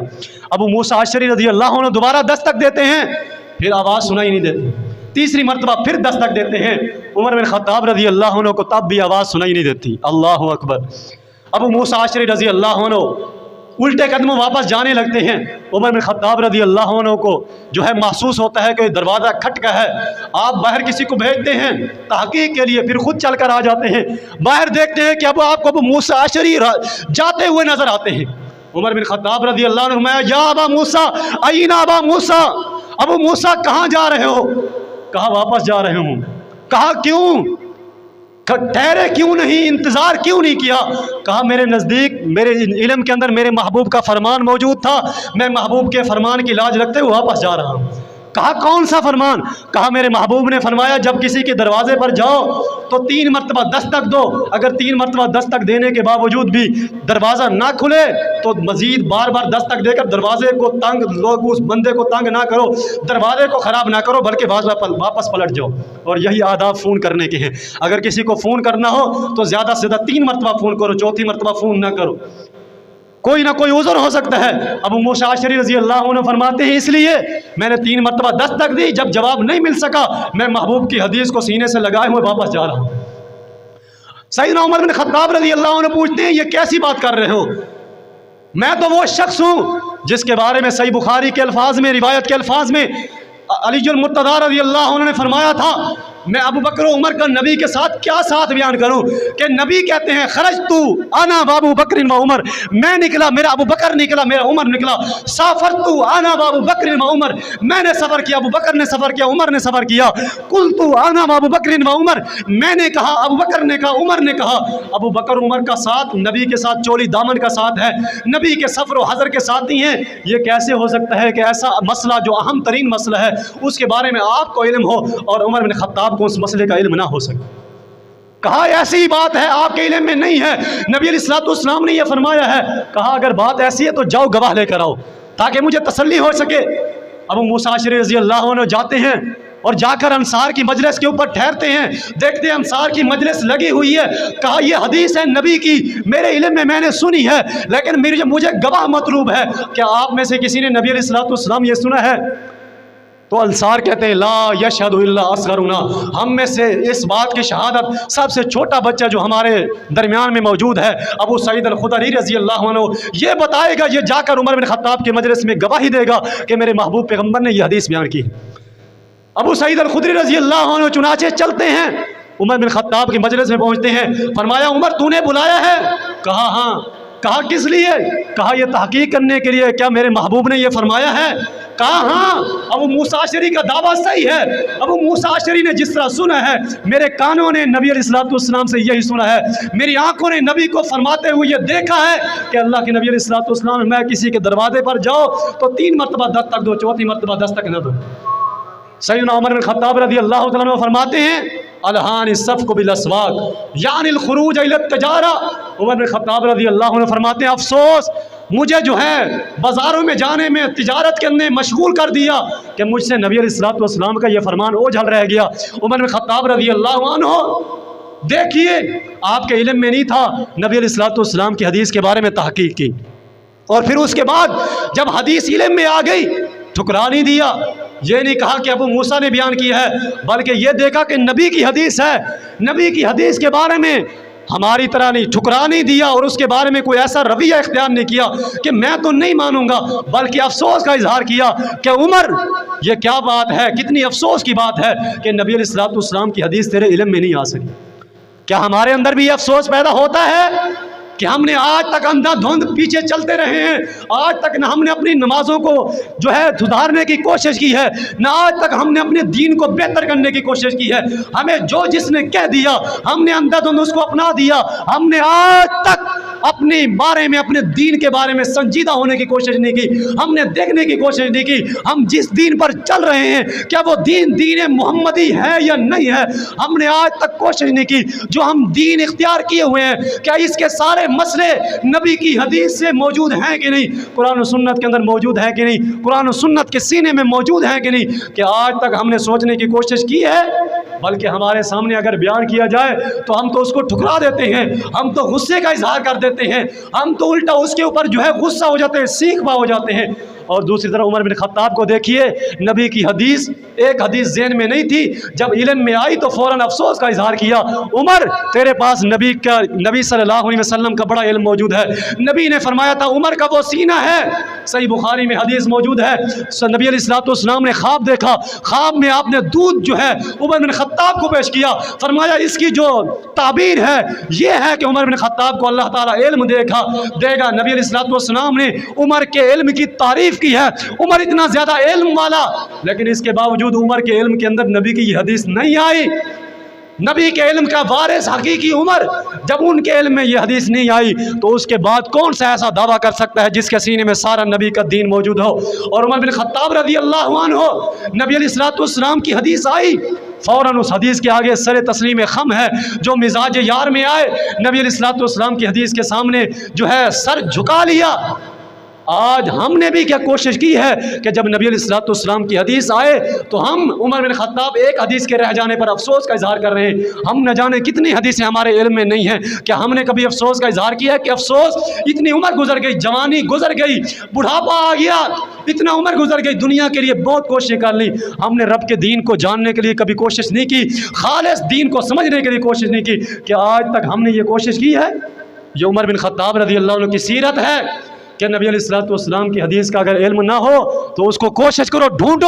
ابو موسیٰ اشعری رضی اللہ عنہ دوبارہ دستک دیتے ہیں، پھر آواز سنائی نہیں دیتی۔ تیسری مرتبہ پھر دستک دیتے ہیں، عمر بن خطاب رضی اللہ عنہ کو تب بھی آواز سنائی نہیں دیتی۔ اللہ اکبر۔ ابو موسیٰ اشعری رضی اللہ عنہ الٹے قدموں واپس جانے لگتے ہیں۔ عمر بن خطاب رضی اللہ عنہ کو جو ہے محسوس ہوتا ہے کہ دروازہ کھٹکا ہے، آپ باہر کسی کو بھیجتے ہیں تحقیق کے لیے، پھر خود چل کر آ جاتے ہیں، باہر دیکھتے ہیں کہ اب آپ کو ابو موسیٰ اشعری جاتے ہوئے نظر آتے ہیں۔ عمر بن خطاب رضی اللہ عنہ فرمایا یا ابا موسیٰ این ابا موسیٰ، ابو موسیٰ کہاں جا رہے ہو؟ کہا واپس جا رہے ہوں۔ کہا کیوں؟ ٹھہرے کیوں نہیں، انتظار کیوں نہیں کیا؟ کہا میرے نزدیک، میرے علم کے اندر میرے محبوب کا فرمان موجود تھا، میں محبوب کے فرمان کی لاج رکھتے ہوئے واپس جا رہا ہوں۔ کہا کون سا فرمان؟ کہا میرے محبوب نے فرمایا جب کسی کے دروازے پر جاؤ تو 3 مرتبہ دستک دو، اگر 3 مرتبہ دستک دینے کے باوجود بھی دروازہ نہ کھلے تو مزید بار بار دستک دے کر دروازے کو تنگ، لوگ اس بندے کو تنگ نہ کرو، دروازے کو خراب نہ کرو، بلکہ واپس پلٹ جاؤ۔ اور یہی آداب فون کرنے کے ہیں، اگر کسی کو فون کرنا ہو تو زیادہ سے زیادہ 3 مرتبہ فون کرو، 4تھی مرتبہ فون نہ کرو، کوئی نہ کوئی عذر ہو سکتا ہے۔ ابو موسیٰ اشعری رضی اللہ عنہ فرماتے ہیں اس لیے میں نے 3 مرتبہ دستک دی، جب جواب نہیں مل سکا میں محبوب کی حدیث کو سینے سے لگائے ہوئے واپس جا رہا ہوں۔ سیدنا عمر بن خطاب رضی اللہ عنہ پوچھتے ہیں یہ کیسی بات کر رہے ہو؟ میں تو وہ شخص ہوں جس کے بارے میں صحیح بخاری کے الفاظ میں، روایت کے الفاظ میں علی المرتضیٰ رضی اللہ عنہ نے فرمایا تھا میں ابو بکر و عمر کا نبی کے ساتھ کیا ساتھ بیان کروں کہ نبی کہتے ہیں خرجت انا وابو بکر و عمر، میں نکلا، میرا ابو بکر نکلا، میرا عمر نکلا، سافرت انا وابو بکر و عمر، میں نے سفر کیا، ابو بکر نے سفر کیا، عمر نے سفر کیا، قلت انا وابو بکر و عمر، میں نے کہا، ابو بکر نے کہا، عمر نے کہا۔ ابو بکر عمر کا ساتھ نبی کے ساتھ چولی دامن کا ساتھ ہے، نبی کے سفر و حضر کے ساتھی ہیں۔ یہ کیسے ہو سکتا ہے کہ ایسا مسئلہ جو اہم ترین مسئلہ ہے اس کے بارے میں آپ کو علم ہو اور عمر بن خطاب کو اس مسئلے کا علم نہ ہو سکے؟ کہا ایسی بات ہے آپ کے علم میں نہیں ہے، نبی علیہ الصلوۃ والسلام نے یہ فرمایا ہے۔ کہا اگر بات ایسی ہے تو جاؤ گواہ لے کر آؤ تاکہ مجھے تسلی ہو سکے۔ ابو موسیٰ اشعری رضی اللہ عنہ جاتے ہیں اور جا کر انصار کی مجلس کے اوپر ٹھہرتے ہیں، دیکھتے ہیں انصار کی مجلس لگی ہوئی ہے۔ کہا یہ حدیث ہے نبی کی، میرے علم میں نے سنی ہے لیکن مجھے گواہ مطلوب ہے۔ کیا آپ میں سے کسی نے نبی علیہ الصلوۃ والسلام یہ سنا ہے؟ تو انصار کہتے ہیں لا یشہد الا اصغرنا، ہم میں سے اس بات کی شہادت سب سے چھوٹا بچہ جو ہمارے درمیان میں موجود ہے ابو سعید الخدری رضی اللہ عنہ یہ بتائے گا، یہ جا کر عمر بن خطاب کے مجلس میں گواہی دے گا کہ میرے محبوب پیغمبر نے یہ حدیث بیان کی۔ ابو سعید الخدری رضی اللہ عنہ چنانچہ چلتے ہیں، عمر بن خطاب کے مجلس میں پہنچتے ہیں، فرمایا عمر تو نے بلایا ہے؟ کہا ہاں۔ کہا کس لیے؟ کہا یہ تحقیق کرنے کے لیے کیا میرے محبوب نے یہ فرمایا ہے؟ کہا ہاں۔ ابو موسیٰ اشعری کا دعویٰ صحیح ہے، ابو موسیٰ اشعری نے جس طرح سنا ہے، میرے کانوں نے نبی علیہ الصلوۃ والسلام سے یہی سنا ہے، میری آنکھوں نے نبی کو فرماتے ہوئے یہ دیکھا ہے کہ اللہ کے نبی علیہ الصلوۃ والسلام میں کسی کے دروازے پر جاؤ تو 3 مرتبہ دستک دو، 4تھی مرتبہ دستک نہ دو۔ سیدنا عمر بن خطاب رضی اللہ تعالیٰ عنہ فرماتے ہیں الہان الصفق بالاسواق یعنی الخروج الی التجارہ۔ عمر بن خطاب رضی اللہ عنہ فرماتے ہیں افسوس مجھے جو ہے بازاروں میں جانے میں، تجارت کرنے مشغول کر دیا کہ مجھ سے نبی علیہ الصلوۃ والسلام کا یہ فرمان اوجھل رہ گیا۔ عمر بن خطاب رضی اللہ عنہ دیکھیے آپ کے علم میں نہیں تھا، نبی علیہ الصلوۃ والسلام کی حدیث کے بارے میں تحقیق کی اور پھر اس کے بعد جب حدیث علم میں آ گئی ٹھکرا نہیں دیا، یہ نہیں کہا کہ ابو موسیٰ نے بیان کی ہے بلکہ یہ دیکھا کہ نبی کی حدیث ہے، نبی کی حدیث کے بارے میں ہماری طرح نہیں ٹھکرا نہیں دیا اور اس کے بارے میں کوئی ایسا رویہ اختیار نہیں کیا کہ میں تو نہیں مانوں گا، بلکہ افسوس کا اظہار کیا کہ عمر یہ کیا بات ہے، کتنی افسوس کی بات ہے کہ نبی علیہ الصلوۃ والسلام کی حدیث تیرے علم میں نہیں آ سکی۔ کیا ہمارے اندر بھی یہ افسوس پیدا ہوتا ہے کہ ہم نے آج تک اندھا دھند پیچھے چلتے رہے ہیں، آج تک نہ ہم نے اپنی نمازوں کو جو ہے سدھارنے کی کوشش کی ہے، نہ آج تک ہم نے اپنے دین کو بہتر کرنے کی کوشش کی ہے، ہمیں جو جس نے کہہ دیا ہم نے اندھا دھند اس کو اپنا دیا، ہم نے آج تک اپنے بارے میں، اپنے دین کے بارے میں سنجیدہ ہونے کی کوشش نہیں کی، ہم نے دیکھنے کی کوشش نہیں کی ہم جس دین پر چل رہے ہیں کیا وہ دین محمدی ہے یا نہیں ہے، ہم نے آج تک کوشش نہیں کی جو ہم دین اختیار کیے ہوئے ہیں کیا اس کے سارے مسئلے نبی کی حدیث سے موجود ہیں کہ نہیں، قرآن و سنت کے اندر موجود ہے کہ نہیں، قرآن و سنت کے سینے میں موجود ہیں کہ نہیں، کہ آج تک ہم نے سوچنے کی کوشش کی ہے؟ بلکہ ہمارے سامنے اگر بیان کیا جائے تو ہم تو اس کو ٹھکرا دیتے ہیں، ہم تو غصے کا اظہار کر دیتے ہیں، ہم تو الٹا اس کے اوپر جو ہے غصہ ہو جاتے ہیں، سیکھ پا ہو جاتے ہیں۔ اور دوسری طرف عمر بن خطاب کو دیکھیے، نبی کی حدیث ایک حدیث ذہن میں نہیں تھی، جب علم میں آئی تو فوراً افسوس کا اظہار کیا، عمر تیرے پاس نبی صلی اللہ علیہ وسلم کا بڑا علم موجود ہے، نبی نے فرمایا تھا عمر کا وہ سینہ ہے، صحیح بخاری میں حدیث موجود ہے، نبی علیہ الصلوۃ والسلام نے خواب دیکھا، خواب میں آپ نے دودھ جو ہے عمر بن خطاب کو پیش کیا، فرمایا اس کی جو تعبیر ہے یہ ہے کہ عمر بن خطاب کو اللہ تعالیٰ علم دے گا۔ نبی علیہ الصلوۃ والسلام نے عمر کے علم کی تعریف کی ہے، عمر اتنا زیادہ علم والا، لیکن اس کے باوجود عمر کے علم کے اندر نبی کی یہ حدیث نہیں آئی، نبی کے علم کا وارث حقیقی عمر جب ان کے علم میں یہ حدیث نہیں آئی تو اس کے بعد کون سا ایسا دعویٰ کر سکتا ہے جس کے سینے میں سارا نبی کا دین موجود ہو؟ اور عمر بن خطاب رضی اللہ عنہ نبی علیہ الصلوۃ والسلام کی حدیث آئی، فوراً اس حدیث کے آگے سر تسلیم خم ہے، جو مزاج یار میں آئے نبی علیہ الصلوۃ والسلام کی حدیث کے سامنے جو ہے سر جھکا لیا۔ آج ہم نے بھی کیا کوشش کی ہے کہ جب نبی علیہ الصلوۃ والسلام کی حدیث آئے تو ہم عمر بن خطاب ایک حدیث کے رہ جانے پر افسوس کا اظہار کر رہے ہیں، ہم نہ جانے کتنی حدیثیں ہمارے علم میں نہیں ہیں، کیا ہم نے کبھی افسوس کا اظہار کیا ہے کہ افسوس اتنی عمر گزر گئی، جوانی گزر گئی، بڑھاپا آ گیا، اتنا عمر گزر گئی، دنیا کے لیے بہت کوششیں کر لی، ہم نے رب کے دین کو جاننے کے لیے کبھی کوشش نہیں کی، خالص دین کو سمجھنے کے لیے کوشش نہیں کی، کیا آج تک ہم نے یہ کوشش کی ہے؟ یہ عمر بن خطاب رضی اللہ عنہ کی سیرت ہے کہ نبی علیہ الصلوۃ والسلام کی حدیث کا اگر علم نہ ہو تو اس کو کوشش کرو، ڈھونڈو،